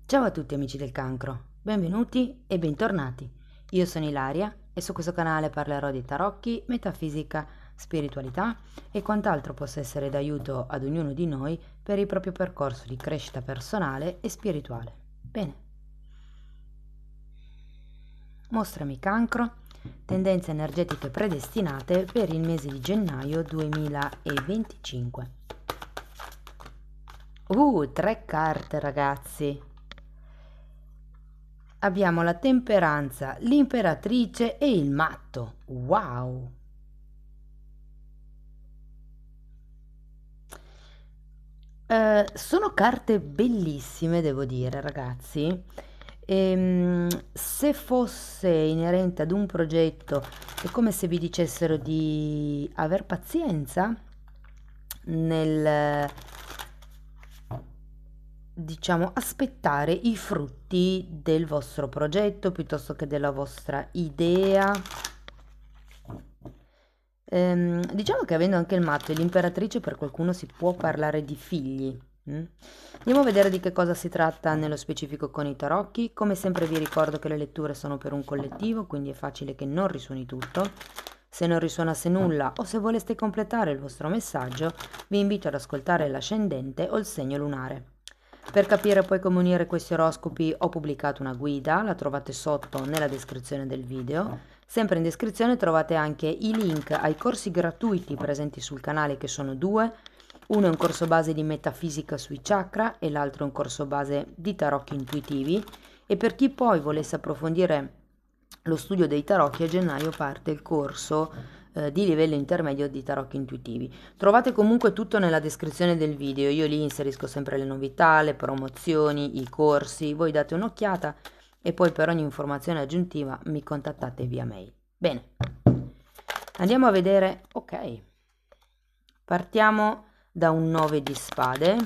Ciao a tutti amici del cancro, benvenuti e bentornati. Io sono Ilaria e su questo canale parlerò di tarocchi, metafisica, spiritualità e quant'altro possa essere d'aiuto ad ognuno di noi per il proprio percorso di crescita personale e spirituale. Bene. Mostrami cancro, tendenze energetiche predestinate per il mese di gennaio 2025. Tre carte ragazzi. Abbiamo la temperanza, l'imperatrice e il matto. Wow! Sono carte bellissime, devo dire, ragazzi. Se fosse inerente ad un progetto, è come se vi dicessero di aver pazienza nel, diciamo, aspettare i frutti del vostro progetto piuttosto che della vostra idea. Diciamo che avendo anche il matto e l'imperatrice per qualcuno si può parlare di figli. Andiamo a vedere di che cosa si tratta nello specifico con i tarocchi. Come sempre vi ricordo che le letture sono per un collettivo, quindi è facile che non risuoni tutto. Se non risuonasse nulla o se voleste completare il vostro messaggio, vi invito ad ascoltare l'ascendente o il segno lunare. Per capire poi come unire questi oroscopi ho pubblicato una guida, la trovate sotto nella descrizione del video. Sempre in descrizione trovate anche i link ai corsi gratuiti presenti sul canale, che sono due. Uno è un corso base di metafisica sui chakra e l'altro è un corso base di tarocchi intuitivi. E per chi poi volesse approfondire lo studio dei tarocchi, a gennaio parte il corso di livello intermedio di tarocchi intuitivi. Trovate comunque tutto nella descrizione del video, io lì inserisco sempre le novità, le promozioni, i corsi, voi date un'occhiata e poi per ogni informazione aggiuntiva mi contattate via mail. Bene, andiamo a vedere. Ok, partiamo da un 9 di spade.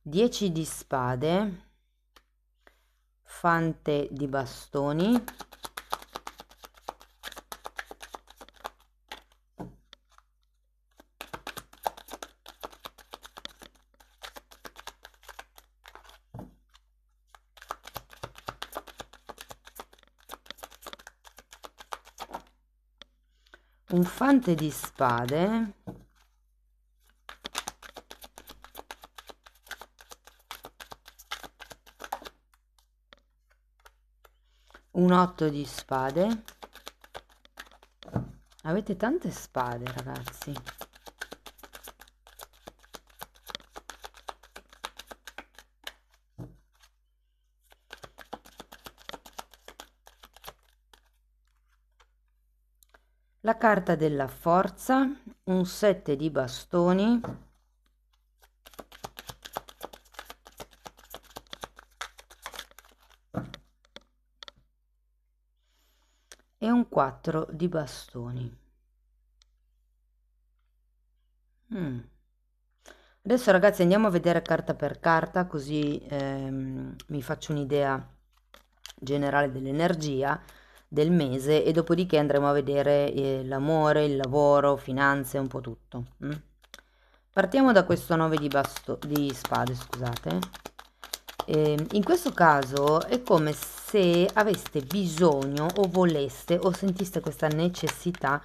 Dieci di spade, fante di bastoni, un fante di spade, un 8 di spade. Avete tante spade, ragazzi. La carta della forza, un 7 di bastoni, e un 4 di bastoni. Adesso ragazzi andiamo a vedere carta per carta, così mi faccio un'idea generale dell'energia del mese e dopodiché andremo a vedere l'amore, il lavoro, finanze, un po' tutto. Partiamo da questo 9 di spade, scusate. In questo caso è come se aveste bisogno o voleste o sentiste questa necessità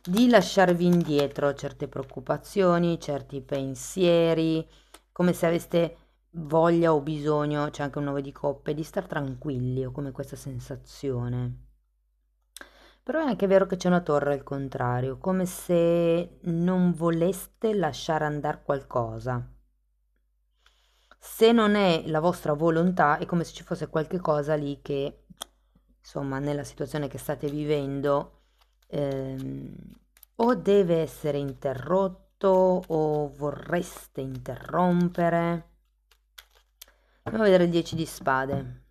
di lasciarvi indietro certe preoccupazioni, certi pensieri, come se aveste voglia o bisogno, c'è anche un 9 di coppe, di star tranquilli, o come questa sensazione. Però è anche vero che c'è una torre al contrario, come se non voleste lasciare andare qualcosa. Se non è la vostra volontà, è come se ci fosse qualche cosa lì che, insomma, nella situazione che state vivendo, ehm, o deve essere interrotto o vorreste interrompere. Andiamo a vedere il 10 di spade.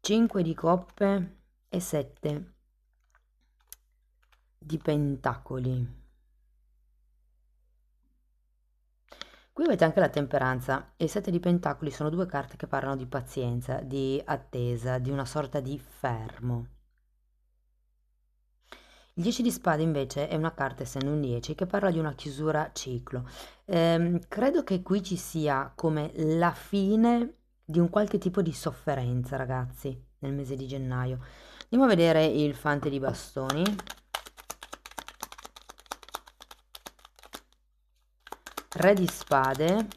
5 di coppe e 7 di pentacoli. Qui avete anche la temperanza e il 7 di pentacoli sono due carte che parlano di pazienza, di attesa, di una sorta di fermo. Il 10 di spade invece è una carta, essendo un 10, che parla di una chiusura ciclo. Credo che qui ci sia come la fine di un qualche tipo di sofferenza, ragazzi, nel mese di gennaio. Andiamo a vedere il fante di bastoni. Re di spade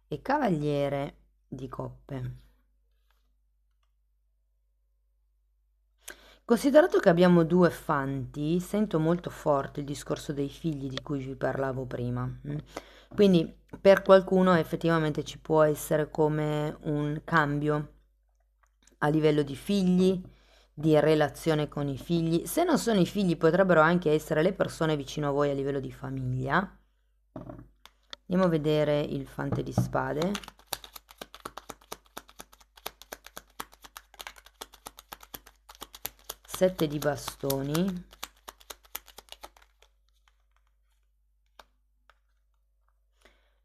e cavaliere di coppe. Considerato che abbiamo due fanti, sento molto forte il discorso dei figli di cui vi parlavo prima. Quindi per qualcuno effettivamente ci può essere come un cambio a livello di figli, di relazione con i figli. Se non sono i figli, potrebbero anche essere le persone vicino a voi a livello di famiglia. Andiamo a vedere il fante di spade. Sette di bastoni.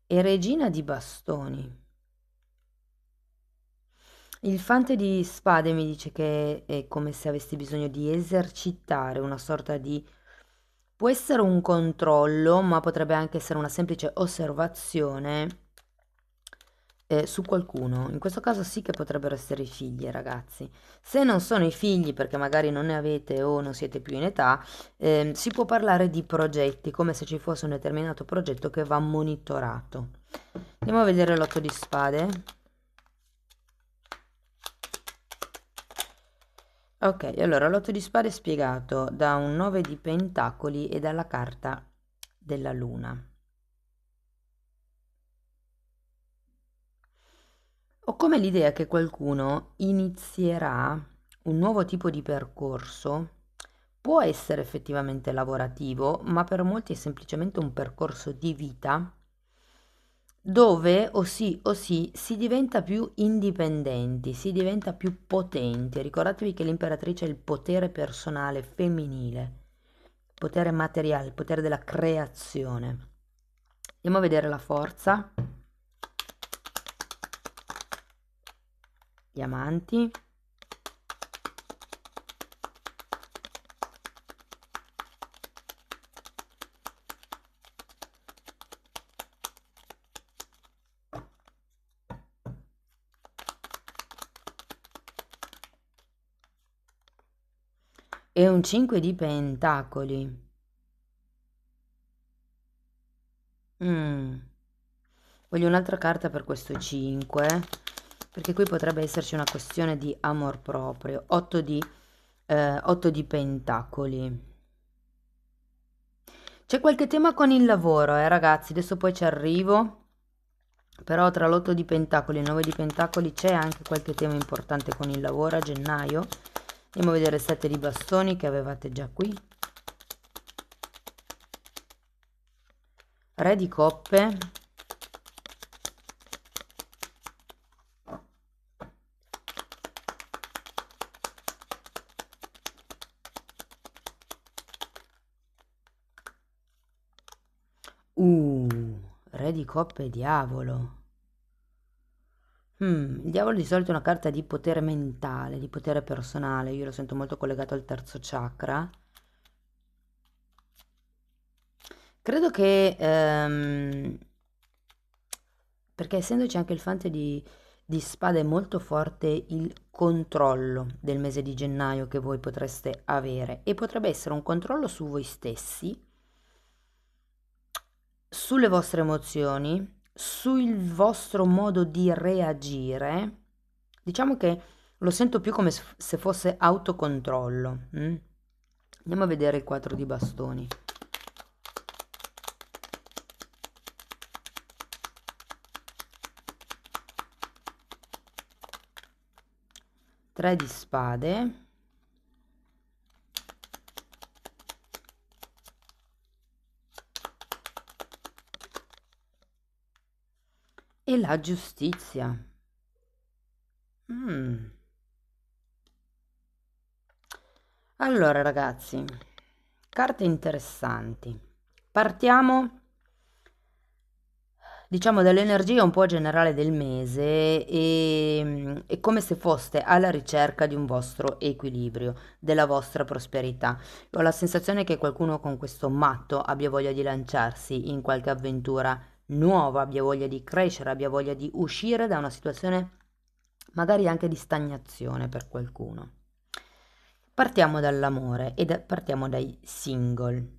E regina di bastoni. Il fante di spade mi dice che è come se avessi bisogno di esercitare una sorta di... Può essere un controllo, ma potrebbe anche essere una semplice osservazione su qualcuno. In questo caso sì che potrebbero essere i figli, ragazzi. Se non sono i figli, perché magari non ne avete o non siete più in età, si può parlare di progetti, come se ci fosse un determinato progetto che va monitorato. Andiamo a vedere l'otto di spade. Ok, allora l'otto di spade è spiegato da un 9 di pentacoli e dalla carta della luna. Ho come l'idea che qualcuno inizierà un nuovo tipo di percorso, può essere effettivamente lavorativo, ma per molti è semplicemente un percorso di vita dove o sì si diventa più indipendenti, si diventa più potenti. Ricordatevi che l'imperatrice è il potere personale femminile, il potere materiale, il potere della creazione. Andiamo a vedere la forza. Diamanti. E un 5 di pentacoli. Voglio un'altra carta per questo 5, perché qui potrebbe esserci una questione di amor proprio. 8 di pentacoli. C'è qualche tema con il lavoro, ragazzi, adesso poi ci arrivo. Però tra l'8 di pentacoli e il 9 di pentacoli c'è anche qualche tema importante con il lavoro a gennaio. Andiamo a vedere il 7 di bastoni che avevate già qui. Re di coppe. Re di coppe e diavolo. Il diavolo di solito è una carta di potere mentale, di potere personale. Io lo sento molto collegato al terzo chakra. Credo che, perché essendoci anche il fante di spade è molto forte il controllo del mese di gennaio che voi potreste avere e potrebbe essere un controllo su voi stessi, sulle vostre emozioni, sul vostro modo di reagire. Diciamo che lo sento più come se fosse autocontrollo. Andiamo a vedere il 4 di bastoni. Tre di spade. E la giustizia. Allora ragazzi, carte interessanti. partiamo diciamo dall'energia un po' generale del mese e è come se foste alla ricerca di un vostro equilibrio, della vostra prosperità. Ho la sensazione che qualcuno con questo matto abbia voglia di lanciarsi in qualche avventura nuova, abbia voglia di crescere, abbia voglia di uscire da una situazione magari anche di stagnazione per qualcuno. Partiamo dall'amore e partiamo dai single.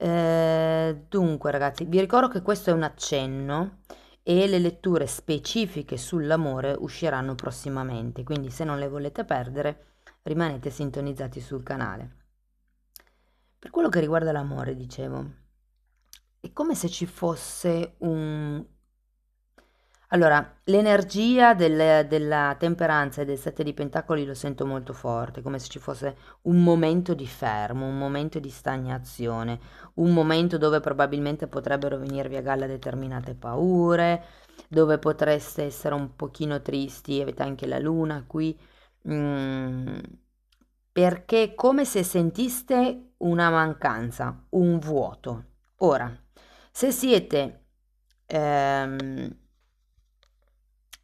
Dunque ragazzi, vi ricordo che questo è un accenno e le letture specifiche sull'amore usciranno prossimamente, quindi se non le volete perdere rimanete sintonizzati sul canale. Per quello che riguarda l'amore, dicevo, è come se ci fosse un... Allora, l'energia della temperanza e del sette di pentacoli lo sento molto forte, come se ci fosse un momento di fermo, un momento di stagnazione, un momento dove probabilmente potrebbero venirvi a galla determinate paure, dove potreste essere un pochino tristi, avete anche la luna qui, mm, perché è come se sentiste una mancanza, un vuoto. Ora, se siete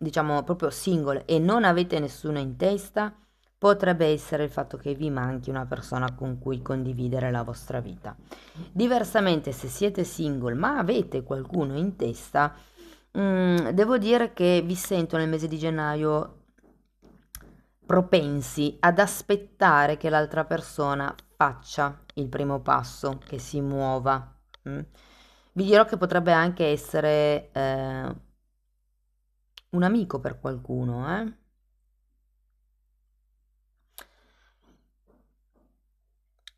diciamo proprio single e non avete nessuno in testa, potrebbe essere il fatto che vi manchi una persona con cui condividere la vostra vita. Diversamente, se siete single ma avete qualcuno in testa, devo dire che vi sento nel mese di gennaio propensi ad aspettare che l'altra persona faccia il primo passo, che si muova. Vi dirò che potrebbe anche essere un amico per qualcuno, eh?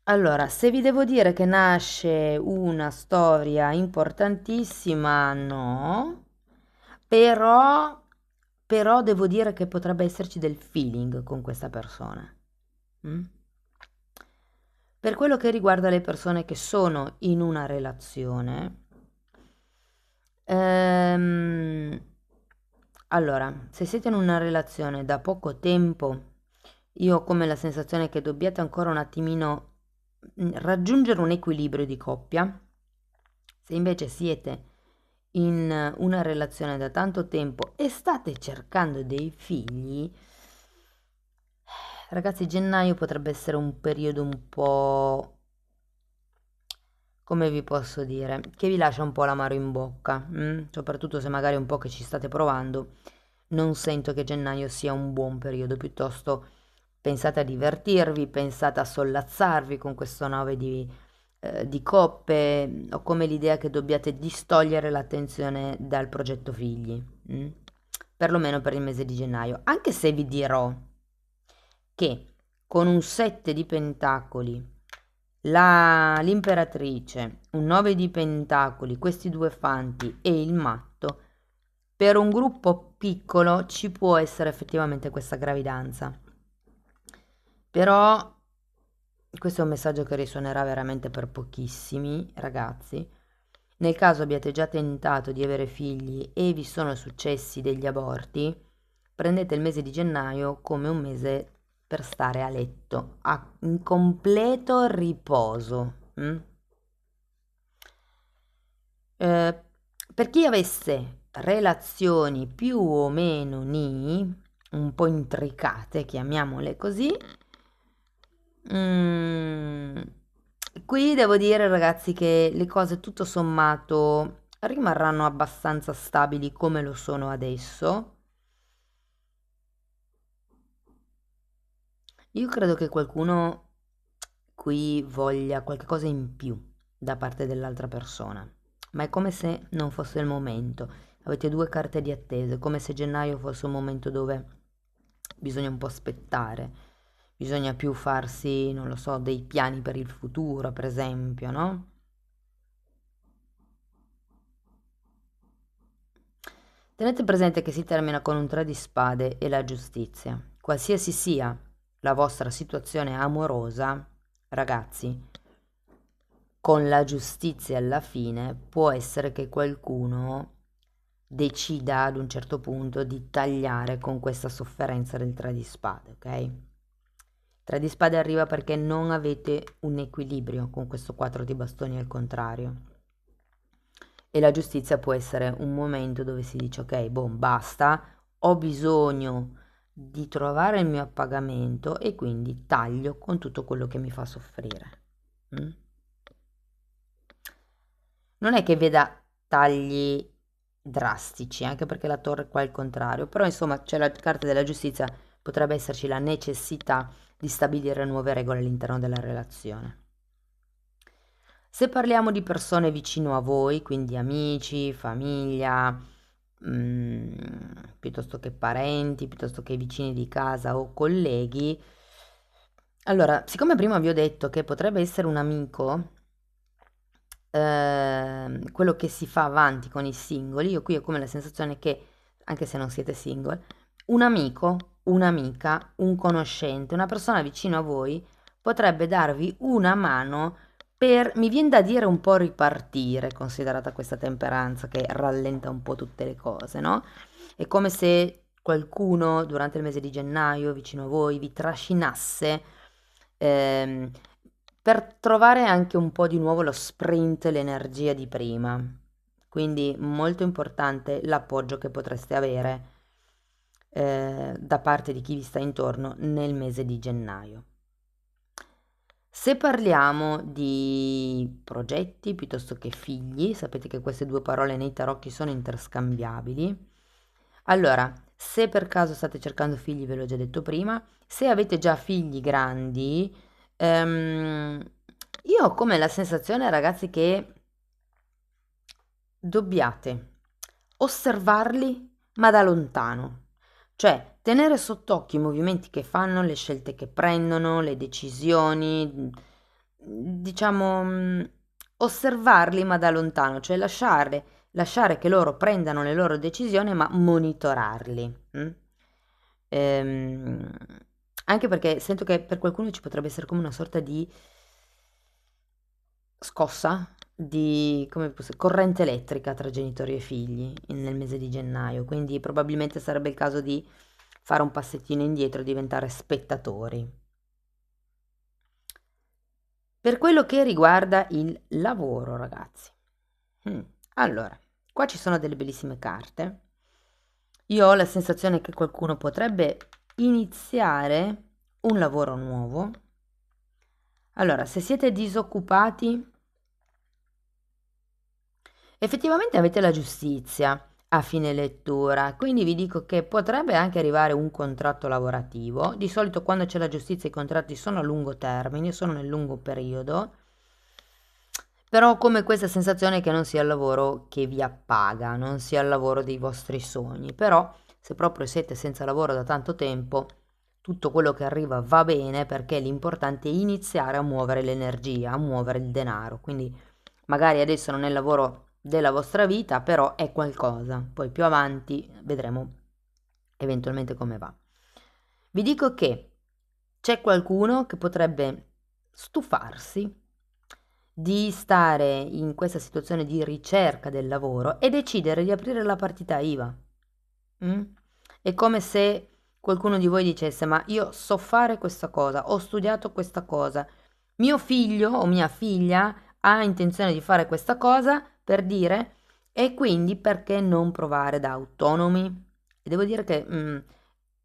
Allora, se vi devo dire che nasce una storia importantissima, no, però devo dire che potrebbe esserci del feeling con questa persona. Mm? Per quello che riguarda le persone che sono in una relazione, allora, se siete in una relazione da poco tempo, io ho come la sensazione che dobbiate ancora un attimino raggiungere un equilibrio di coppia. Se invece siete in una relazione da tanto tempo e state cercando dei figli, ragazzi, gennaio potrebbe essere un periodo un po', come vi posso dire, che vi lascia un po' l'amaro in bocca, soprattutto se magari è un po' che ci state provando. Non sento che gennaio sia un buon periodo, piuttosto pensate a divertirvi, pensate a sollazzarvi con questo 9 di coppe. Ho come l'idea che dobbiate distogliere l'attenzione dal progetto figli, perlomeno per il mese di gennaio, anche se vi dirò che con un 7 di pentacoli, l'imperatrice, un 9 di pentacoli, questi due fanti e il matto, per un gruppo piccolo ci può essere effettivamente questa gravidanza. Però questo è un messaggio che risuonerà veramente per pochissimi ragazzi. Nel caso abbiate già tentato di avere figli e vi sono successi degli aborti, prendete il mese di gennaio come un mese per stare a letto, in completo riposo. Per chi avesse relazioni più o meno un po' intricate, chiamiamole così, qui devo dire ragazzi che le cose tutto sommato rimarranno abbastanza stabili come lo sono adesso. Io credo che qualcuno qui voglia qualcosa in più da parte dell'altra persona, ma è come se non fosse il momento. Avete due carte di attesa, come se gennaio fosse un momento dove bisogna un po' aspettare, bisogna più farsi, non lo so, dei piani per il futuro, per esempio, no? Tenete presente che si termina con un 3 di spade e la giustizia. Qualsiasi sia la vostra situazione amorosa, ragazzi, con la giustizia alla fine può essere che qualcuno decida ad un certo punto di tagliare con questa sofferenza del 3 di spade, ok? 3 di spade arriva perché non avete un equilibrio con questo 4 di bastoni al contrario. E la giustizia può essere un momento dove si dice ok, boh, basta, ho bisogno di trovare il mio appagamento e quindi taglio con tutto quello che mi fa soffrire. Mm? Non è che veda tagli drastici, anche perché la torre qua è il contrario, però insomma c'è la carta della giustizia, potrebbe esserci la necessità di stabilire nuove regole all'interno della relazione. Se parliamo di persone vicino a voi, quindi amici, famiglia, piuttosto che parenti, piuttosto che vicini di casa o colleghi, allora, siccome prima vi ho detto che potrebbe essere un amico, quello che si fa avanti con i singoli, io qui ho come la sensazione che, anche se non siete single, un amico, un'amica, un conoscente, una persona vicino a voi potrebbe darvi una mano per, mi viene da dire, un po' ripartire, considerata questa temperanza che rallenta un po' tutte le cose, no? È come se qualcuno durante il mese di gennaio vicino a voi vi trascinasse ehm, per trovare anche un po' di nuovo lo sprint, l'energia di prima. Quindi molto importante l'appoggio che potreste avere da parte di chi vi sta intorno nel mese di gennaio. Se parliamo di progetti piuttosto che figli, sapete che queste due parole nei tarocchi sono interscambiabili. Allora, se per caso state cercando figli, ve l'ho già detto prima, se avete già figli grandi, io ho come la sensazione, ragazzi, che dobbiate osservarli, ma da lontano. Cioè, tenere sott'occhio i movimenti che fanno, le scelte che prendono, le decisioni, diciamo, osservarli, ma da lontano, cioè lasciare che loro prendano le loro decisioni, ma monitorarli. Ehm, Anche perché sento che per qualcuno ci potrebbe essere come una sorta di scossa, di corrente elettrica tra genitori e figli nel mese di gennaio, quindi probabilmente sarebbe il caso di fare un passettino indietro e diventare spettatori. Per quello che riguarda il lavoro, ragazzi. Allora, qua ci sono delle bellissime carte. Io ho la sensazione che qualcuno potrebbe iniziare un lavoro nuovo. Allora, se siete disoccupati, effettivamente avete la giustizia a fine lettura, quindi vi dico che potrebbe anche arrivare un contratto lavorativo. Di solito quando c'è la giustizia i contratti sono a lungo termine, sono nel lungo periodo, però ho come questa sensazione che non sia il lavoro che vi appaga, non sia il lavoro dei vostri sogni, però se proprio siete senza lavoro da tanto tempo, tutto quello che arriva va bene perché l'importante è iniziare a muovere l'energia, a muovere il denaro, quindi magari adesso non è il lavoro della vostra vita, però è qualcosa, poi più avanti vedremo eventualmente come va. Vi dico che c'è qualcuno che potrebbe stufarsi di stare in questa situazione di ricerca del lavoro e decidere di aprire la partita IVA. Mm? È come se qualcuno di voi dicesse: ma io so fare questa cosa, ho studiato questa cosa, mio figlio o mia figlia ha intenzione di fare questa cosa, per dire, e quindi perché non provare da autonomi? E devo dire che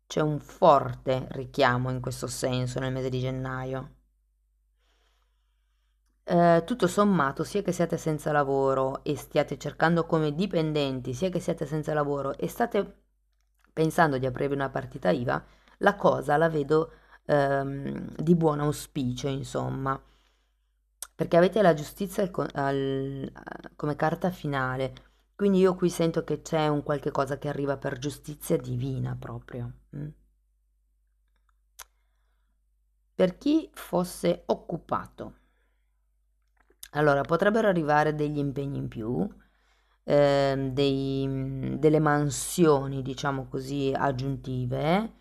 c'è un forte richiamo in questo senso nel mese di gennaio. Tutto sommato, sia che siate senza lavoro e stiate cercando come dipendenti, sia che siate senza lavoro e state pensando di aprirvi una partita IVA, la cosa la vedo di buon auspicio, insomma, perché avete la giustizia come carta finale, quindi io qui sento che c'è un qualche cosa che arriva per giustizia divina proprio. Per chi fosse occupato. Allora, potrebbero arrivare degli impegni in più, delle mansioni, diciamo così, aggiuntive.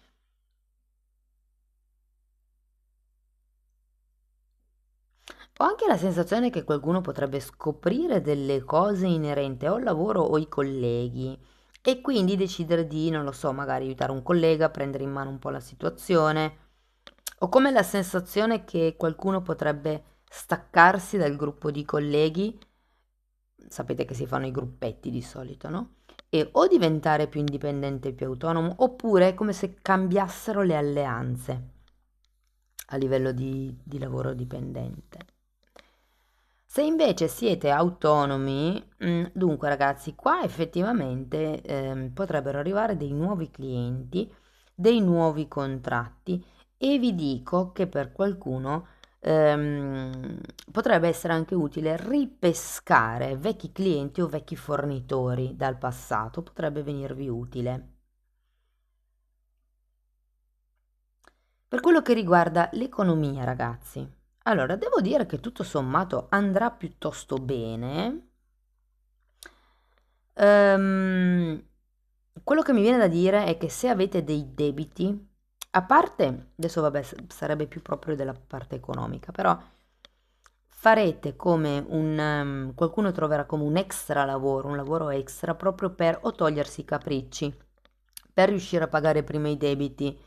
Ho anche la sensazione che qualcuno potrebbe scoprire delle cose inerenti o al lavoro o ai colleghi e quindi decidere di, non lo so, magari aiutare un collega a prendere in mano un po' la situazione Ho come la sensazione che qualcuno potrebbe staccarsi dal gruppo di colleghi, sapete che si fanno i gruppetti di solito, no? E o diventare più indipendente e più autonomo, oppure è come se cambiassero le alleanze a livello di lavoro dipendente. Se invece siete autonomi, dunque ragazzi, qua effettivamente potrebbero arrivare dei nuovi clienti, dei nuovi contratti e vi dico che per qualcuno potrebbe essere anche utile ripescare vecchi clienti o vecchi fornitori dal passato, potrebbe venirvi utile. Per quello che riguarda l'economia, ragazzi, allora devo dire che tutto sommato andrà piuttosto bene. Quello che mi viene da dire è che se avete dei debiti, a parte, adesso vabbè, sarebbe più proprio della parte economica, però farete come qualcuno troverà come un extra lavoro, un lavoro extra proprio per o togliersi i capricci, per riuscire a pagare prima i debiti,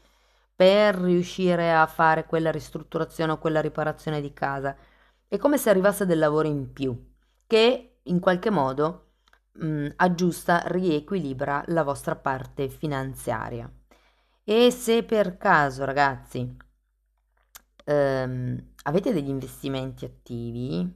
per riuscire a fare quella ristrutturazione o quella riparazione di casa. È come se arrivasse del lavoro in più, che in qualche modo aggiusta, riequilibra la vostra parte finanziaria. E se per caso, ragazzi, avete degli investimenti attivi,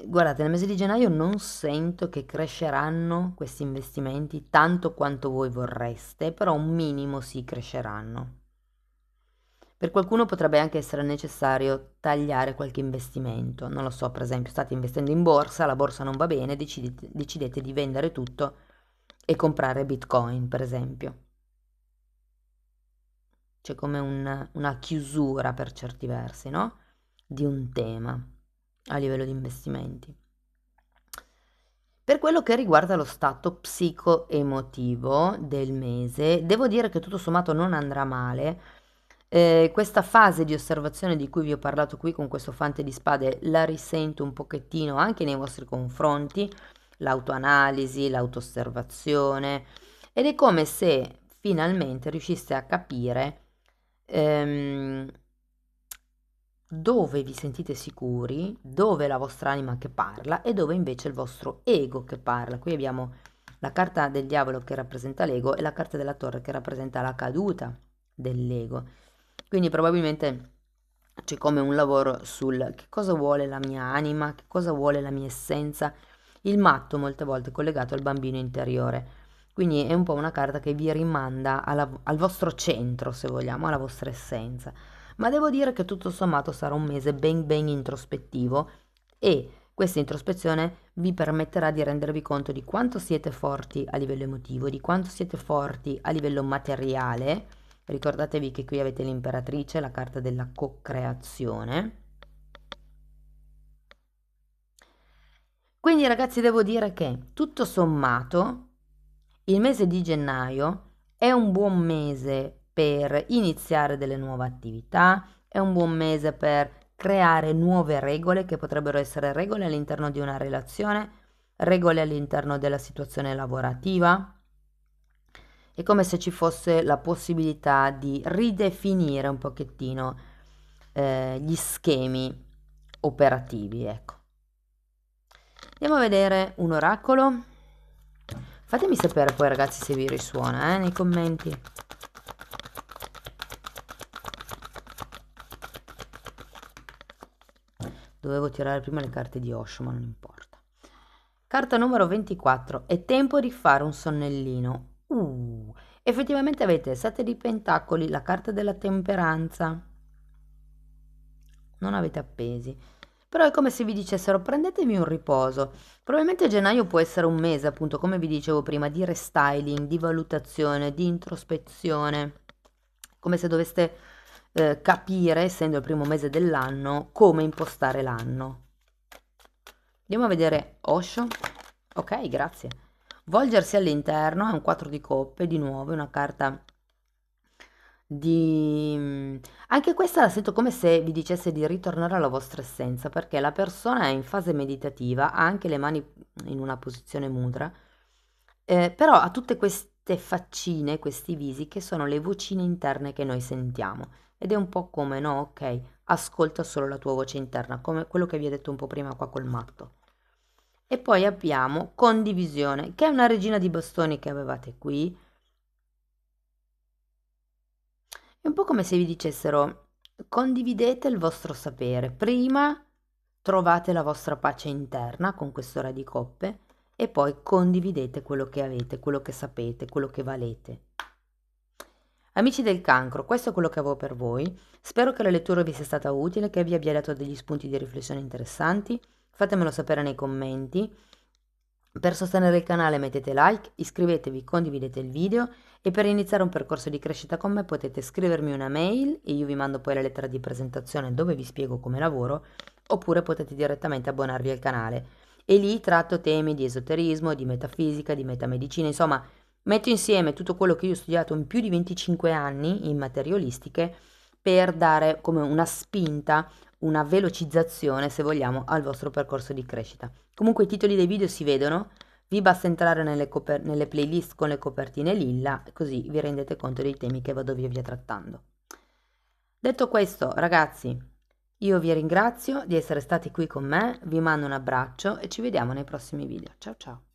guardate, nel mese di gennaio non sento che cresceranno questi investimenti tanto quanto voi vorreste, però un minimo sì cresceranno. Per qualcuno potrebbe anche essere necessario tagliare qualche investimento, non lo so, per esempio state investendo in borsa, la borsa non va bene, decidete di vendere tutto e comprare Bitcoin, per esempio. C'è come una chiusura per certi versi, no? Di un tema a livello di investimenti. Per quello che riguarda lo stato psico-emotivo del mese, devo dire che tutto sommato non andrà male. Questa fase di osservazione di cui vi ho parlato qui con questo fante di spade la risento un pochettino anche nei vostri confronti, l'autoanalisi, l'autosservazione, ed è come se finalmente riusciste a capire dove vi sentite sicuri, dove è la vostra anima che parla e dove invece è il vostro ego che parla. Qui abbiamo la carta del diavolo che rappresenta l'ego e la carta della torre che rappresenta la caduta dell'ego. Quindi probabilmente c'è come un lavoro sul che cosa vuole la mia anima, che cosa vuole la mia essenza. Il matto molte volte è collegato al bambino interiore. Quindi è un po' una carta che vi rimanda al vostro centro, se vogliamo, alla vostra essenza. Ma devo dire che tutto sommato sarà un mese ben ben introspettivo e questa introspezione vi permetterà di rendervi conto di quanto siete forti a livello emotivo, di quanto siete forti a livello materiale. Ricordatevi che qui avete l'imperatrice, la carta della co-creazione. Quindi ragazzi devo dire che tutto sommato il mese di gennaio è un buon mese per iniziare delle nuove attività, è un buon mese per creare nuove regole che potrebbero essere regole all'interno di una relazione, regole all'interno della situazione lavorativa. È come se ci fosse la possibilità di ridefinire un pochettino gli schemi operativi, ecco. Andiamo a vedere un oracolo. Fatemi sapere poi ragazzi se vi risuona nei commenti. Dovevo tirare prima le carte di Osho, ma non importa. Carta numero 24. È tempo di fare un sonnellino. Effettivamente avete 7 di pentacoli, la carta della temperanza. Non avete appesi. Però è come se vi dicessero prendetevi un riposo. Probabilmente gennaio può essere un mese, appunto, come vi dicevo prima, di restyling, di valutazione, di introspezione. Come se doveste capire, essendo il primo mese dell'anno, come impostare l'anno. Andiamo a vedere Osho. Ok, grazie. Volgersi all'interno è un 4 di coppe, di nuovo, è una carta anche questa la sento come se vi dicesse di ritornare alla vostra essenza, perché la persona è in fase meditativa, ha anche le mani in una posizione mudra, però ha tutte queste faccine, questi visi che sono le vocine interne che noi sentiamo. Ed è un po' come, no, ok, ascolta solo la tua voce interna, come quello che vi ho detto un po' prima qua col matto. E poi abbiamo condivisione, che è una regina di bastoni che avevate qui. È un po' come se vi dicessero: condividete il vostro sapere. Prima trovate la vostra pace interna con questo re di coppe e poi condividete quello che avete, quello che sapete, quello che valete. Amici del cancro, questo è quello che avevo per voi. Spero che la lettura vi sia stata utile, che vi abbia dato degli spunti di riflessione interessanti. Fatemelo sapere nei commenti. Per sostenere il canale mettete like, iscrivetevi, condividete il video e per iniziare un percorso di crescita con me potete scrivermi una mail e io vi mando poi la lettera di presentazione dove vi spiego come lavoro, oppure potete direttamente abbonarvi al canale e lì tratto temi di esoterismo, di metafisica, di metamedicina, insomma metto insieme tutto quello che io ho studiato in più di 25 anni in materialistiche per dare come una spinta, una velocizzazione, se vogliamo, al vostro percorso di crescita. Comunque i titoli dei video si vedono, vi basta entrare nelle playlist con le copertine lilla, così vi rendete conto dei temi che vado via via trattando. Detto questo, ragazzi, io vi ringrazio di essere stati qui con me, vi mando un abbraccio e ci vediamo nei prossimi video. Ciao ciao!